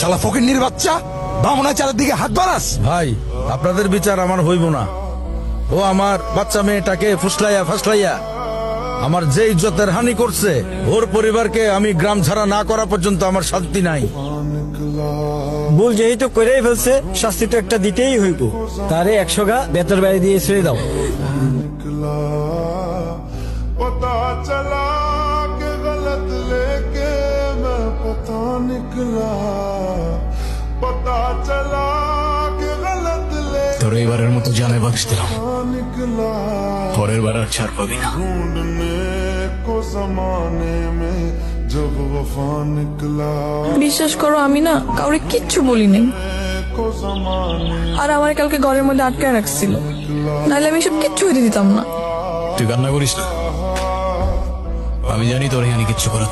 শালা ফকিন্নির বাচ্চা, বামুনা চালের দিকে হাত বাড়াস। ভাই, আপনাদের বিচার আমার হইব না। ও আমার বাচ্চা মেয়েটাকে ফুসলাইয়া ফাসলাইয়া আমার যে ইজ্জতের হানি করছে, ওর পরিবারকে আমি গ্রাম ছাড়া না করা পর্যন্ত আমার শান্তি নাই। ভুল যেহেতু করেই ফেলছে, শাস্তি তো একটা দিতেই হইব। তারে 100 গা বেতর বাড়ি দিয়ে ছেড়ে দাও। पता चला कि गलत लेके मैं पता निकला, पता चला कि गलत लेके তোর এবারের মতো জানে বাক্স দিলাম, निकला, পরের বার আর ছাড় পাবি না। ढूंढने को जमाने में जब वफा निकला, বিশ্বাস করো, আমি না কাউরে কিচ্ছু বলি নাই। को जमाने আর আমার কালকে ঘরের মধ্যে আটকায় রাখছিল, নাহলে আমি সব কিচ্ছু হইতে দিতাম না। তুই কান্না করিস না, আমি জানি তোর এখানে কিচ্ছু করার